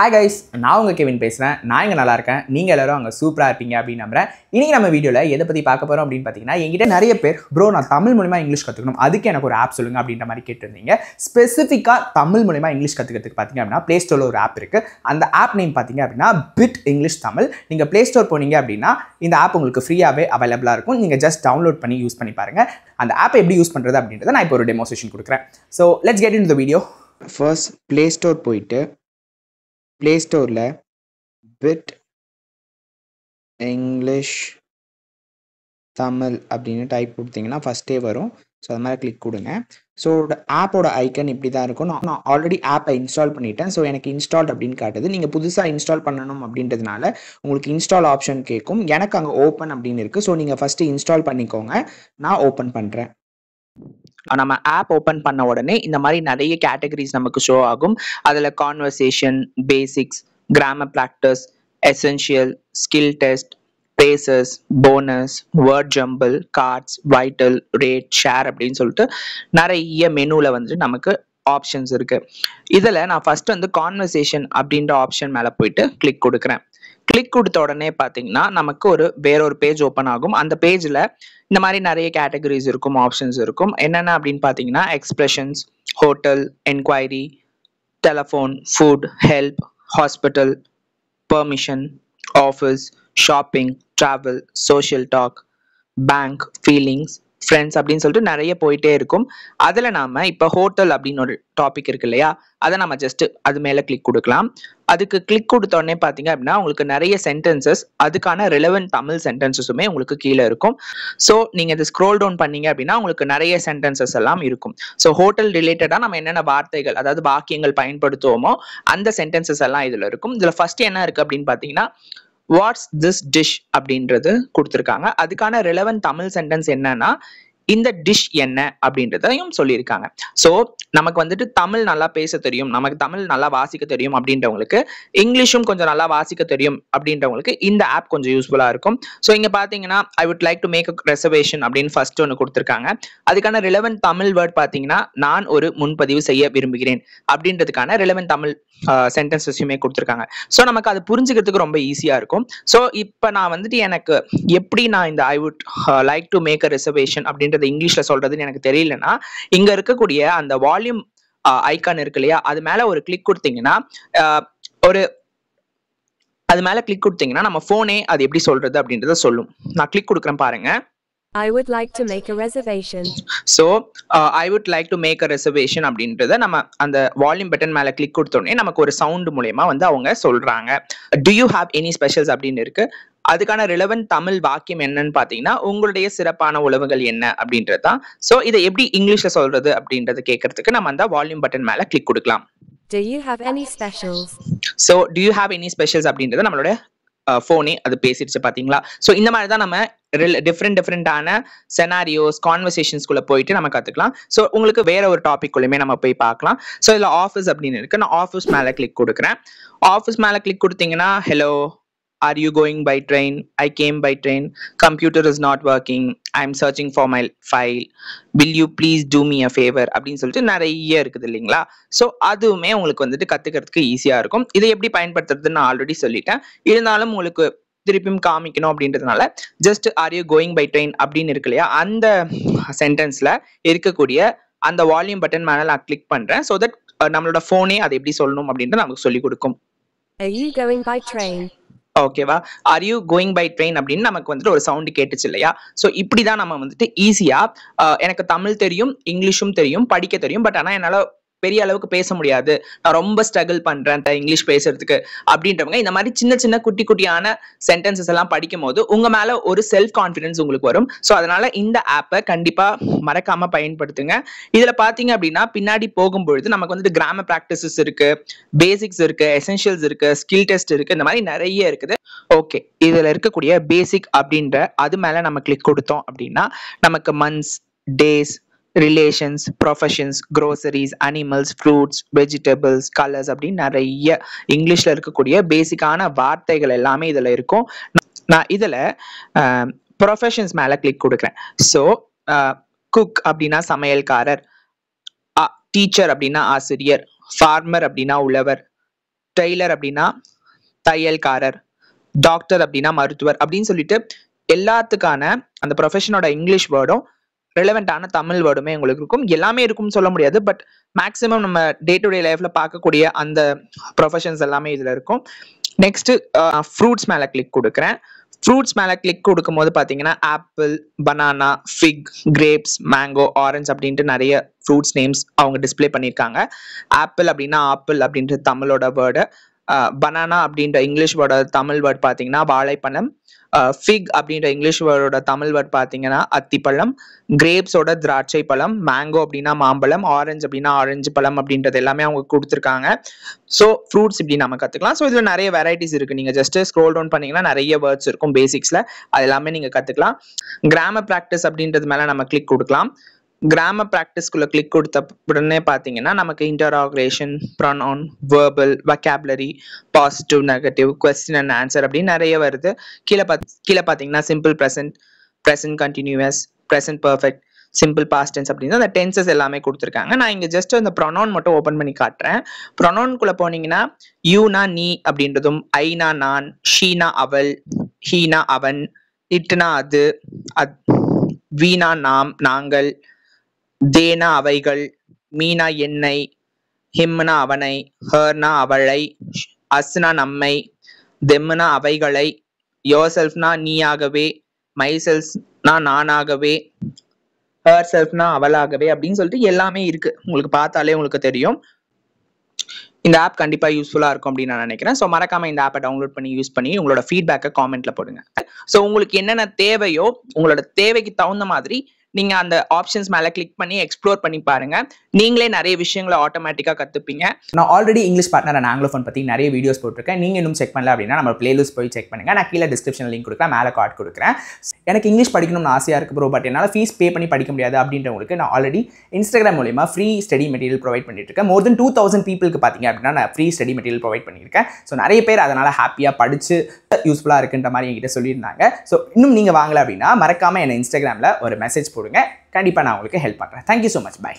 Hi guys, நான் உங்க Kevin பேசுறேன். நான் இங்க நல்லா இருக்கேன். நீங்க எல்லாரும் அங்க சூப்பரா இருப்பீங்க அப்படி நம்புறேன். இன்னைக்கு நம்ம வீடியோல எதை பத்தி பார்க்க போறோம் அப்படின்னு பாத்தீங்கன்னா, என்கிட்ட நிறைய பேர் ப்ரோ நான் தமிழ் மூலமா இங்கிலீஷ் கத்துக்கணும். அதுக்கு எனக்கு ஒரு ஆப் சொல்லுங்க அப்படின்ற மாதிரி கேட்டிருந்தீங்க. ஸ்பெசிஃபிக்கா தமிழ் மூலமா இங்கிலீஷ் கத்துக்கிறதுக்கு பாத்தீங்க அப்படின்னா Play Storeல ஒரு ஆப் இருக்கு. அந்த ஆப் நேம் பாத்தீங்க அப்படின்னா பிட் இங்கிலீஷ் தமிழ். நீங்க Play Store போனீங்க அப்படின்னா இந்த ஆப் உங்களுக்கு ஃப்ரீயாவே அவைலபிளா இருக்கும். நீங்க ஜஸ்ட் டவுன்லோட் பண்ணி யூஸ் பண்ணி பாருங்க. அந்த ஆப்பை எப்படி யூஸ் பண்றது அப்படின்றத நான் இப்போ ஒரு டெமோ செஷன் கொடுக்குறேன். So let's get into the video. First Play Store போயிட்டு Play Storeல பிட் இங்கிலீஷ் தமிழ் அப்படின்னு டைப் கொடுத்தீங்கன்னா ஃபஸ்ட்டே வரும். ஸோ அது மாதிரி கிளிக் கொடுங்க. ஸோ ஆப்போட ஐக்கன் இப்படி தான் இருக்கும். நான் ஆல்ரெடி ஆப்பை இன்ஸ்டால் பண்ணிட்டேன். ஸோ எனக்கு இன்ஸ்டால்ட் அப்படின்னு காட்டுது. நீங்கள் புதுசாக இன்ஸ்டால் பண்ணணும் அப்படின்றதுனால உங்களுக்கு இன்ஸ்டால் ஆப்ஷன் கேட்கும். எனக்கு அங்கே ஓப்பன் அப்படின்னு இருக்குது. ஸோ நீங்கள் ஃபஸ்ட்டு இன்ஸ்டால் பண்ணிக்கோங்க. நான் ஓப்பன் பண்ணுறேன். நம்ம ஆப் ஓப்பன் பண்ண உடனே இந்த மாதிரி நிறைய கேட்டகரிஸ் நமக்கு ஷோ ஆகும். அதில் conversation, basics, grammar practice, essential, skill test, phases, bonus, word jumble, cards, vital, rate, share அப்படின்னு சொல்லிட்டு நிறைய மெனுவில் வந்துட்டு நமக்கு ஆப்ஷன்ஸ் இருக்கு. இதில் நான் ஃபர்ஸ்ட் வந்து கான்வர்சேஷன் அப்படின்ற ஆப்ஷன் மேலே போயிட்டு கிளிக் கொடுக்குறேன். கிளிக் கொடுத்த உடனே பார்த்தீங்கன்னா நமக்கு வேறொரு பேஜ் ஓப்பன் ஆகும். அந்த பேஜில் இந்த மாதிரி நிறைய கேட்டகரிஸ் இருக்கும், ஆப்ஷன்ஸ் இருக்கும். என்னென்ன அப்படின்னு பார்த்தீங்கன்னா expressions, hotel, enquiry, telephone, food, help, hospital, permission, office, shopping, travel, social talk, bank, feelings, friends அப்படின்னு சொல்லிட்டு நிறைய போயிட்டே இருக்கும். அதில் நாம இப்போ ஹோட்டல் அப்படின்னு ஒரு டாபிக் இருக்கு இல்லையா, அதை நம்ம ஜஸ்ட் அது மேலே கிளிக் கொடுக்கலாம். அதுக்கு கிளிக் கொடுத்த உடனே பார்த்தீங்க அப்படின்னா உங்களுக்கு நிறைய சென்டென்சஸ், அதுக்கான ரிலவென்ட் தமிழ் சென்டென்சஸுமே உங்களுக்கு கீழே இருக்கும். ஸோ நீங்கள் இது ஸ்க்ரோல் டவுன் பண்ணீங்க அப்படின்னா உங்களுக்கு நிறைய சென்டென்சஸ் எல்லாம் இருக்கும். ஸோ ஹோட்டல் ரிலேட்டடாக நம்ம என்னென்ன வார்த்தைகள் அதாவது வாக்கியங்கள் பயன்படுத்துவோமோ அந்த சென்டென்சஸ் எல்லாம் இதில் இருக்கும். இதில் ஃபர்ஸ்ட் என்ன இருக்கு அப்படின்னு பார்த்தீங்கன்னா வாட்ஸ் திஸ் டிஷ் அப்படின்றது கொடுத்துருக்காங்க. அதுக்கான ரிலவென்ட் தமிழ் சென்டென்ஸ் என்னன்னா இந்த டிஷ் என்ன அப்படின்றதையும் சொல்லியிருக்காங்க. ஸோ நமக்கு வந்துட்டு தமிழ் நல்லா பேச தெரியும், நமக்கு தமிழ் நல்லா வாசிக்க தெரியும் அப்படின்றவங்களுக்கு, இங்கிலீஷும் கொஞ்சம் நல்லா வாசிக்க தெரியும் அப்படின்றவங்களுக்கு இந்த ஆப் கொஞ்சம் யூஸ்ஃபுல்லாக இருக்கும். ஸோ இங்கே பார்த்தீங்கன்னா I would like to make a reservation அப்படின்னு ஃபர்ஸ்ட் ஒன்று கொடுத்துருக்காங்க. அதுக்கான ரிலவென்ட் தமிழ் வேர்ட் பார்த்தீங்கன்னா நான் ஒரு முன்பதிவு செய்ய விரும்புகிறேன் அப்படின்றதுக்கான ரிலவென்ட் தமிழ் சென்டென்சஸுமே கொடுத்துருக்காங்க. ஸோ நமக்கு அது புரிஞ்சுக்கிறதுக்கு ரொம்ப ஈஸியாக இருக்கும். ஸோ இப்போ நான் வந்துட்டு எனக்கு எப்படி நான் இந்த I would like to make a reservation அப்படின்றது இங்கிலீஷ்ல சொல்றதுன்னு எனக்கு தெரியலன்னா இங்க இருக்கக்கூடிய அந்த வால்யூம் ஐக்கான் இருக்கு இல்லையா, அது மேல ஒரு கிளிக் கொடுத்தீங்கன்னா நம்ம போனே அது எப்படி சொல்றது அப்படின்றத சொல்லும். நான் கிளிக் கொடுக்குறேன் பாருங்க. I would like to make a reservation. So I would like to make a reservation அப்படின்றத நம்ம அந்த வால்யூம் பட்டன் மேல கிளிக் கொடுத்தோடனே நமக்கு ஒரு சவுண்ட் மூலமா வந்து அவங்க சொல்றாங்க. Do you have any specials அப்படின்னு இருக்கு. அதுக்கான ரிலவென்ட் தமிழ் வாக்கியம் என்னன்னு பாத்தீங்கன்னா உங்களுடைய சிறப்பான உணவுகள் என்ன அப்படின்றது தான். ஸோ இதை எப்படி இங்கிலீஷ்ல சொல்றது அப்படின்றத கேட்கறதுக்கு நம்ம அந்த வால்யூம் பட்டன் மேல கிளிக் கொடுக்கலாம். Do you have any specials? So do you have any specials அப்படின்றத நம்மளோட போனே அது பேசிடுச்சு பாத்தீங்களா. ஸோ இந்த மாதிரி தான் நம்ம டிஃப்ரெண்டான செனாரியோஸ், கான்வர்சேஷன்ஸ்குள்ள போயிட்டு நம்ம கத்துக்கலாம். ஸோ உங்களுக்கு வேற ஒரு டாபிக் குள்ளயுமே நம்ம போய் பார்க்கலாம். ஸோ இதுல ஆஃபீஸ் அப்படின்னு இருக்கு. நான் ஆஃபீஸ் மேல கிளிக் கொடுக்குறேன். ஆஃபீஸ் மேல கிளிக் கொடுத்தீங்கன்னா hello, are you going by train? I came by train. Computer is not working. I'm searching for my file. Will you please do me a favor அப்படின்னு சொல்லிட்டு நிறைய இருக்குது இல்லைங்களா. ஸோ அதுவுமே உங்களுக்கு வந்துட்டு கத்துக்கிறதுக்கு ஈஸியா இருக்கும். இதை எப்படி பயன்படுத்துறதுன்னு நான் ஆல்ரெடி சொல்லிட்டேன். இருந்தாலும் உங்களுக்கு திருப்பியும் காமிக்கணும் அப்படின்றதுனால just are you going by train அப்படின்னு இருக்கு இல்லையா, அந்த சென்டென்ஸ்ல இருக்கக்கூடிய அந்த வால்யூம் பட்டன் மேல நான் கிளிக் பண்றேன். ஸோ தட் நம்மளோட போனே அதை எப்படி சொல்லணும் அப்படின்ட்டு நமக்கு சொல்லி கொடுக்கும். Are you going by train? ஓகேவா, are you going by train அப்படின்னு நமக்கு வந்துட்டு ஒரு சவுண்ட் கேட்டுச்சு இல்லையா. ஸோ இப்படிதான் நம்ம வந்துட்டு ஈஸியா எனக்கு தமிழ் தெரியும், இங்கிலீஷும் தெரியும், படிக்க தெரியும், பட் ஆனால் என்னால் பெரிய அளவுக்கு பேச முடியாது, நான் ரொம்ப ஸ்ட்ரகிள் பண்றேன் இங்கிலீஷ் பேசுறதுக்கு அப்படின்றவங்க இந்த மாதிரி சின்ன சின்ன குட்டி குட்டியான சென்டென்சஸ் எல்லாம் படிக்கும் போது உங்க மேல ஒரு செல்ஃப் கான்ஃபிடன்ஸ் உங்களுக்கு வரும். ஸோ அதனால இந்த ஆப்பை கண்டிப்பா மறக்காம பயன்படுத்துங்க. இதுல பாத்தீங்க அப்படின்னா பின்னாடி போகும்பொழுது நமக்கு வந்துட்டு கிராமர் ப்ராக்டிசஸ் இருக்கு, பேசிக்ஸ் இருக்கு, எசென்ஷியல்ஸ் இருக்கு, ஸ்கில் டெஸ்ட் இருக்கு, இந்த மாதிரி நிறைய இருக்குது. ஓகே, இதுல இருக்கக்கூடிய பேசிக் அப்படின்ற அது மேல நம்ம கிளிக் கொடுத்தோம் அப்படின்னா நமக்கு months, days, relations, professions, groceries, animals, fruits, vegetables, colours அப்படின்னு நிறைய இங்கிலீஷ்ல இருக்கக்கூடிய பேசிக்கான வார்த்தைகள் எல்லாமே இதுல இருக்கும். நான் இதுல ப்ரொஃபஷன்ஸ் மேல கிளிக் கொடுக்குறேன். ஸோ குக் அப்படின்னா சமையல்காரர், டீச்சர் அப்படின்னா ஆசிரியர், ஃபார்மர் அப்படின்னா உழவர், டெய்லர் அப்படின்னா தையல்காரர், டாக்டர் அப்படின்னா மருத்துவர் அப்படின்னு சொல்லிட்டு எல்லாத்துக்கான அந்த ப்ரொஃபஷனோட இங்கிலீஷ் வேர்டும் ரெலவெண்டான தமிழ் வேர்டுமே உங்களுக்கு இருக்கும். எல்லாமே இருக்கும்னு சொல்ல முடியாது, பட் மேக்ஸிமம் நம்ம டே டு டே லைஃப்ல பார்க்கக்கூடிய அந்த ப்ரொஃபஷன்ஸ் எல்லாமே இதுல இருக்கும். நெக்ஸ்ட் ஃப்ரூட்ஸ் மேல கிளிக் கொடுக்குறேன். ஃப்ரூட்ஸ் மேல கிளிக் கொடுக்கும் போது பாத்தீங்கன்னா ஆப்பிள், பனானா, ஃபிக், கிரேப்ஸ், மேங்கோ, ஆரஞ்ச் அப்படின்ட்டு நிறைய ஃப்ரூட்ஸ் நேம்ஸ் அவங்க டிஸ்பிளே பண்ணியிருக்காங்க. ஆப்பிள் அப்படின்னா ஆப்பிள் அப்படின்றது தமிழோட வேர்டு, பனானா அப்படின்ற இங்கிலீஷ் வேர்டோட தமிழ் வேர்ட் பாத்தீங்கன்னா வாழைப்பழம், ஃபிக் அப்படின்ற இங்கிலீஷ் வேர்டோட தமிழ் வேர்ட் பாத்தீங்கன்னா அத்திப்பழம், கிரேப்ஸோட திராட்சை பழம், மேங்கோ அப்படின்னா மாம்பழம், ஆரஞ்சு அப்படின்னா ஆரஞ்சு பழம் அப்படின்றது எல்லாமே அவங்க கொடுத்துருக்காங்க. ஸோ ஃப்ரூட்ஸ் இப்படி நம்ம கத்துக்கலாம். ஸோ இதுல நிறைய வெரைட்டிஸ் இருக்கு. நீங்க ஜஸ்ட் ஸ்க்ரோல் டவுன் பண்ணீங்கன்னா நிறைய வேர்ட்ஸ் இருக்கும் பேசிக்ஸ்ல, அது எல்லாமே நீங்க கத்துக்கலாம். கிராமர் பிராக்டிஸ் அப்படின்றது மேல நம்ம கிளிக் கொடுக்கலாம். கிராமர் பிராக்டிஸ்குள்ள கிளிக் கொடுத்த உடனே பாத்தீங்கன்னா நமக்கு interrogation, pronoun, verbal, vocabulary, positive, negative, question and answer அப்படின்னு நிறைய வருது. கீழே பாத்தீங்கன்னா simple present, present continuous, present perfect, simple past tense அப்படின்னு அந்த டென்சஸ் எல்லாமே கொடுத்துருக்காங்க. நான் இங்க ஜஸ்ட் அந்த ப்ரொனவுன் மட்டும் ஓபன் பண்ணி காட்டுறேன். ப்ரொனவுன்குள்ள போனீங்கன்னா யூனா நீ அப்படின்றதும், ஐனா நான், ஷீனா அவள், ஹீனா அவன், இட்னா அது, வீணா நாம் நாங்கள், தேனா அவைகள், மீனா என்னை, ஹிம்னா அவனை, ஹர்னா அவளை, அஸ்னா நம்மை, தெம்னா அவைகளை, யோர்செல்ஃப்னா நீயாகவே, மைசெல்ஃப்னா நானாகவே, ஹர் செல்ஃப்னா அவளாகவே அப்படின்னு சொல்லிட்டு எல்லாமே இருக்கு. உங்களுக்கு பார்த்தாலே உங்களுக்கு தெரியும். இந்த ஆப் கண்டிப்பா யூஸ்ஃபுல்லா இருக்கும் அப்படின்னு நான் நினைக்கிறேன். ஸோ மறக்காம இந்த ஆப்பை டவுன்லோட் பண்ணி யூஸ் பண்ணி உங்களோட ஃபீட்பேக்கை காமெண்ட்ல போடுங்க. ஸோ உங்களுக்கு என்னென்ன தேவையோ உங்களோட தேவைக்கு தகுந்த மாதிரி நீங்க அந்த ஆப்ஷன்ஸ் மேல கிளிக் பண்ணி எக்ஸ்ப்ளோர் பண்ணி பாருங்க. நீங்களே நிறைய விஷயங்களை ஆட்டோமேட்டிக்கா கத்துப்பீங்க. நான் already English partner and anglophone பற்றி நிறைய வீடியோஸ் போட்டிருக்கேன். நீங்கள் இன்னும் செக் பண்ணல அப்படின்னா நம்ம பிளேலிஸ்ட் போய் செக் பண்ணுங்கள். நான் கீழே டிஸ்கிரிப்ஷன் லிங்க் கொடுக்குறேன், மேலே கார்டு கொடுக்குறேன். எனக்கு இங்கிலீஷ் படிக்கணும்னு ஆசையாக இருக்குது ப்ரோ, பட் என்னால் ஃபீஸ் பே பண்ணி படிக்க முடியாது அப்படின்றவங்களுக்கு நான் ஆல்ரெடி இன்ஸ்டாகிராம் மூலியமாக ஃப்ரீ ஸ்டடி மெட்டீரியல் ப்ரொவைட் பண்ணிட்டு இருக்கேன். மோர் தென் 2000 பீப்புளுக்கு பார்த்தீங்க அப்படின்னா நான் ஃப்ரீ ஸ்டடி மெட்டீரியல் ப்ரொவைட் பண்ணியிருக்கேன். ஸோ நிறைய பேர் அதனால் ஹாப்பியாக படித்து யூஸ்ஃபுல்லாக இருக்குன்ற மாதிரி என்கிட்ட சொல்லியிருந்தாங்க. ஸோ இன்னும் நீங்கள் வாங்கலை அப்படின்னா மறக்காமல் என்னை இன்ஸ்டாகிராமில் ஒரு மெசேஜ் போடுங்க. கண்டிப்பாக நான் உங்களுக்கு ஹெல்ப் பண்ணுறேன். Thank you so much. பை.